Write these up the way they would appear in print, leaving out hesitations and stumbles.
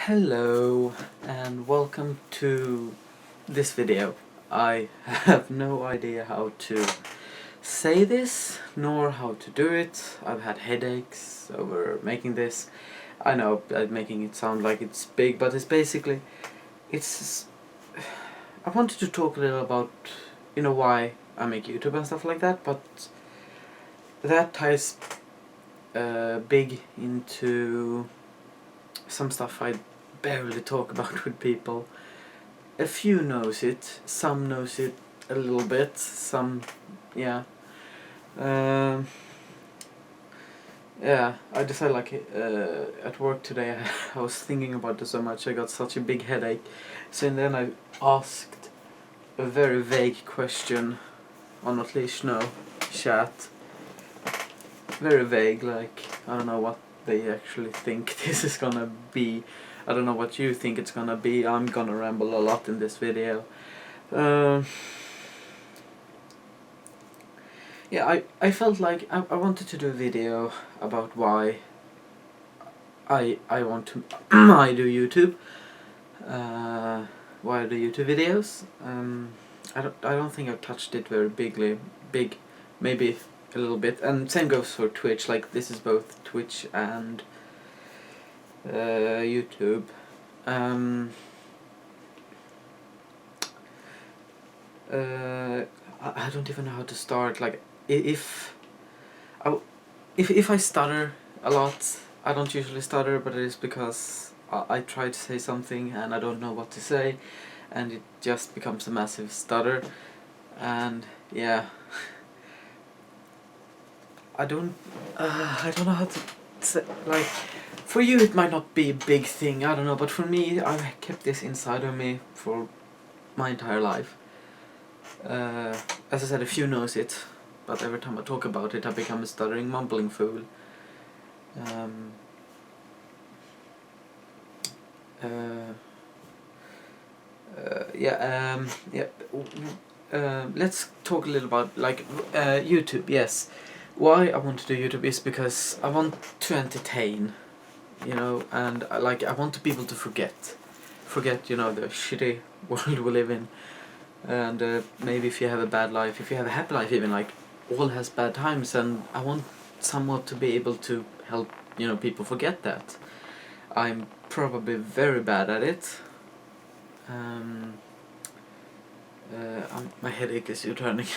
Hello and welcome to this video. I have no idea how to say this nor how to do it. I've had headaches over making this. I know I'm making it sound like it's big, but it's basically it's I wanted to talk a little about why I make YouTube and stuff like that, but that ties big into some stuff I barely talk about with people. A few knows it, some knows it a little bit, some, yeah. Yeah, I decided at work today I was thinking about this so much, I got such a big headache. So then I asked a very vague question on at least chat. Very vague, like, I don't know what they actually think this is gonna be. I don't know what you think it's gonna be. I'm gonna ramble a lot in this video. Yeah, I felt like I wanted to do a video about why I want to I do YouTube. Why I do YouTube videos. I don't think I've touched it very big, maybe a little bit, and same goes for Twitch. Like, this is both Twitch and YouTube. I don't even know how to start. Like, if I stutter a lot, I don't usually stutter, but it is because I try to say something and I don't know what to say, and it just becomes a massive stutter. And yeah, I don't know how to say, like, for you it might not be a big thing, I don't know, but for me, I've kept this inside of me for my entire life. As I said, a few knows it, but every time I talk about it I become a stuttering, mumbling fool. Let's talk a little about, like, YouTube. Yes, why I want to do YouTube is because I want to entertain, and I want people to forget the shitty world we live in, and maybe if you have a bad life, if you have a happy life, even, like, all has bad times, and I want somewhat to be able to help people forget that. I'm probably very bad at it. My headache is returning.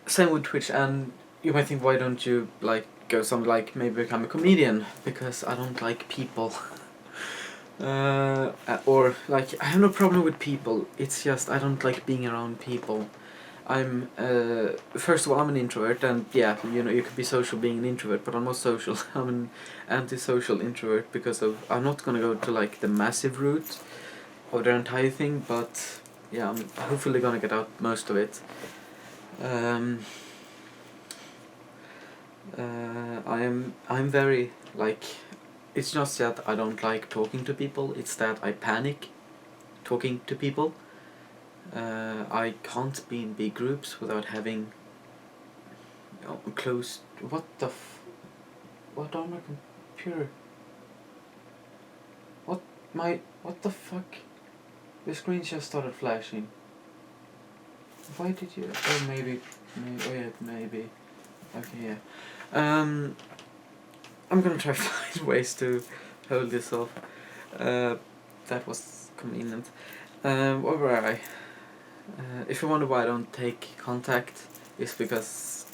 Same with Twitch, and you might think, why don't you go something like maybe become a comedian? Because I don't like people. Or, like, I have no problem with people, it's just I don't like being around people. I'm first of all, I'm an introvert, and yeah, you could be social being an introvert, but I'm not social. I'm an antisocial introvert because I'm not gonna go to, like, the massive route of the entire thing, but yeah, I'm hopefully gonna get out most of it. I'm very, like, it's not that I don't like talking to people, it's that I panic talking to people. I can't be in big groups without having close. What on my computer? What the fuck? The screen just started flashing. Why did you? Oh, maybe. Oh yeah, maybe. Okay, yeah. I'm gonna try to find ways to hold this off. That was convenient. Where were I? If you wonder why I don't take contact, it's because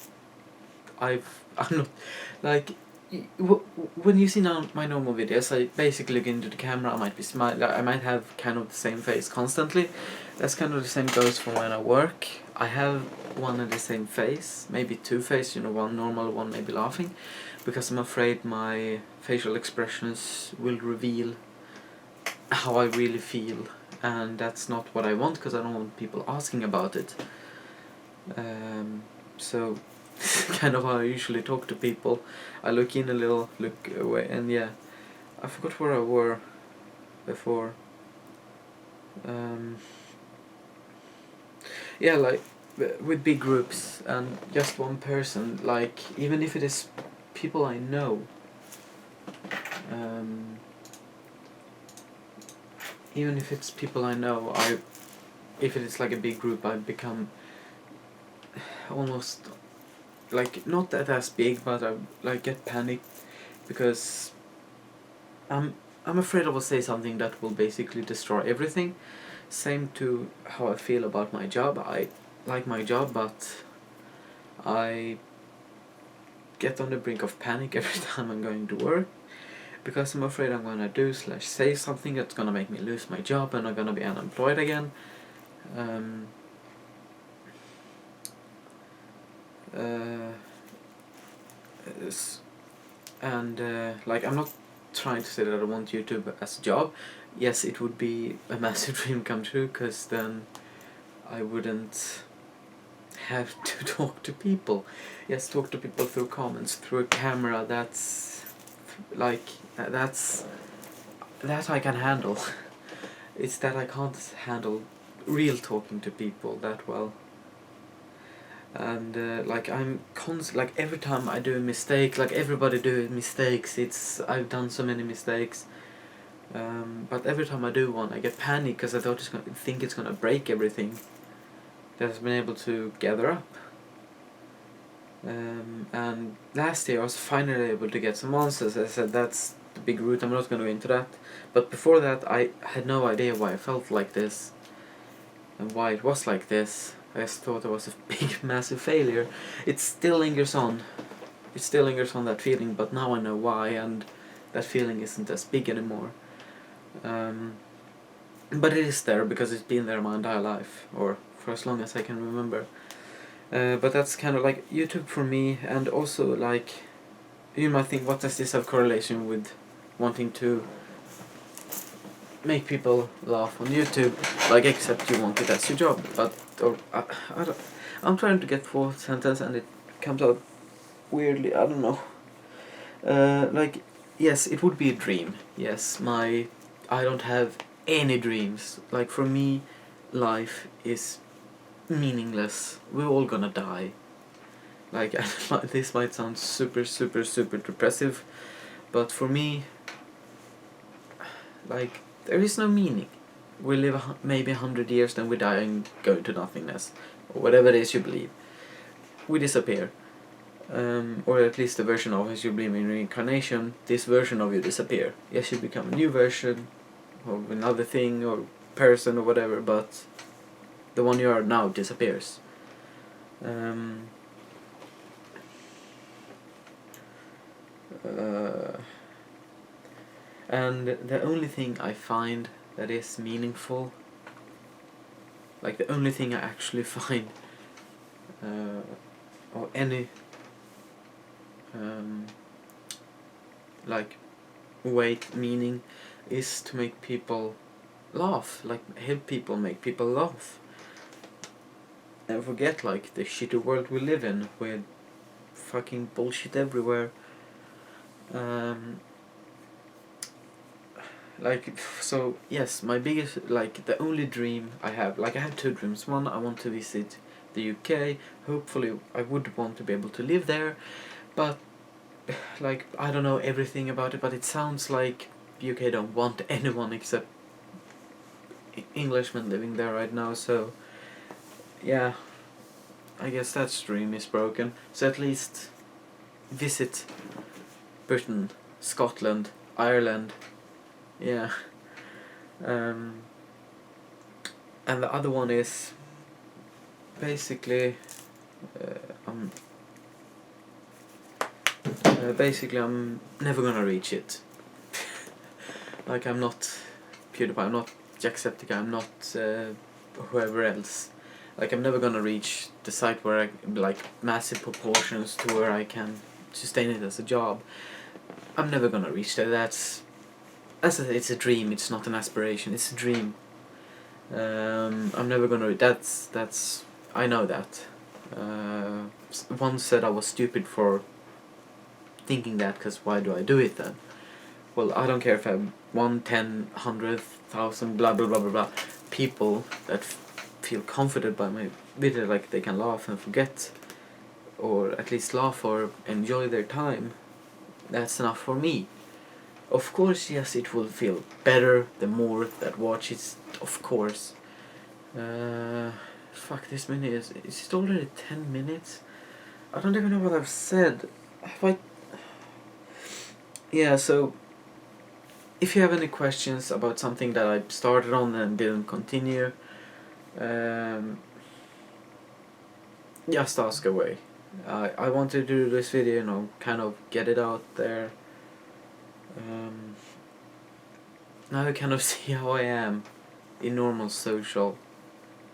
I'm not, like, when you see now my normal videos, I basically look into the camera, I might be smiling, I might have kind of the same face constantly. That's kind of the same goes for when I work. I have one and the same face, maybe two faces, one normal, one maybe laughing, because I'm afraid my facial expressions will reveal how I really feel, and that's not what I want, because I don't want people asking about it. So kind of how I usually talk to people. I look in a little, look away, and yeah, I forgot where I were before. Yeah, like, with big groups and just one person, like, even if it is people I know, Even if it's people I know, if it is like a big group, I become almost like not that as big, but I like get panicked because I'm afraid I will say something that will basically destroy everything. Same to how I feel about my job. I like my job, but I get on the brink of panic every time I'm going to work because I'm afraid I'm gonna do/say something that's gonna make me lose my job and I'm gonna be unemployed again. Like I'm not trying to say that I want YouTube as a job. Yes, it would be a massive dream come true, because then I wouldn't have to talk to people. Yes, talk to people through comments, through a camera. That's that I can handle. It's that I can't handle real talking to people that well. And like like every time I do a mistake, like everybody do mistakes, I've done so many mistakes, but every time I do one I get panic because I think it's gonna break everything that has been able to gather up. And last year I was finally able to get some answers. I said that's the big root, I'm not gonna go into that, but before that I had no idea why I felt like this and why it was like this. I just thought I was a big massive failure. It still lingers on. It still lingers on, that feeling, but now I know why, and that feeling isn't as big anymore. But it is there because it's been there my entire life, or for as long as I can remember. But that's kind of like YouTube for me, and also like you might think, what does this have correlation with wanting to make people laugh on YouTube? Like, except you want it as your job. But I don't, I'm trying to get fourth sentence and it comes out weirdly. I don't know. Like, yes, it would be a dream. Yes, I don't have any dreams. Like, for me, life is meaningless. We're all gonna die. Like, this might sound super, super, super depressive, but for me, like, there is no meaning. We live maybe 100 years, then we die and go into nothingness, or whatever it is you believe. We disappear. Or at least the version of us you believe in reincarnation, this version of you disappear. Yes, you become a new version of another thing or person or whatever, but the one you are now disappears. And the only thing I find that is meaningful, like the only thing I actually find, or any like weight meaning, is to make people laugh, like help people, make people laugh, and forget like the shitty world we live in with fucking bullshit everywhere. Like, so yes, my biggest, like the only dream I have, like I have two dreams. One, I want to visit the UK. Hopefully I would want to be able to live there, but like I don't know everything about it, but it sounds like UK don't want anyone except Englishmen living there right now. So yeah, I guess that dream is broken. So at least visit Britain, Scotland, Ireland. Yeah. And the other one is basically I'm never gonna reach it. Like, I'm not PewDiePie, I'm not Jacksepticeye, I'm not whoever else. Like, I'm never gonna reach the site where I like massive proportions to where I can sustain it as a job. I'm never gonna reach that. That's, as I said, it's a dream. It's not an aspiration. It's a dream. I'm never gonna. That's. I know that. One said I was stupid for thinking that, because why do I do it then? Well, I don't care if I have 1, 10, 100,000, blah blah blah blah blah people that feel comforted by my video, like they can laugh and forget, or at least laugh or enjoy their time. That's enough for me. Of course, yes, it will feel better the more that watch it, of course. Fuck, this minute is it already 10 minutes? I don't even know what I've said. Have I... Yeah, so if you have any questions about something that I started on and didn't continue, just ask away. I want to do this video, you know, kind of get it out there. Now you kind of see how I am in normal social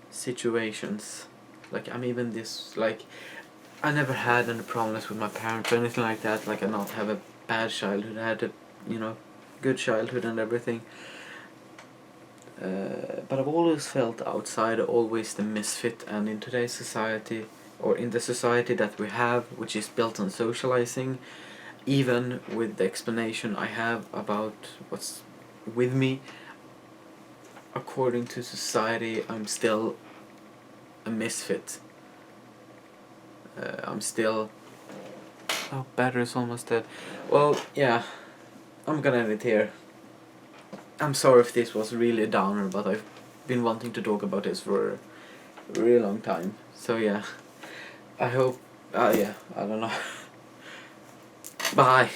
situations. Like, I'm even this, like, I never had any problems with my parents or anything like that. Like, I not have a bad childhood. I had a, you know, good childhood and everything. But I've always felt outside, always the misfit, and in today's society, or in the society that we have, which is built on socializing, even with the explanation I have about what's with me, according to society, I'm still a misfit. I'm still... Oh, battery's almost dead. Well, yeah, I'm gonna end it here. I'm sorry if this was really a downer, but I've been wanting to talk about this for a really long time. So yeah, I hope... yeah, I don't know. Bye.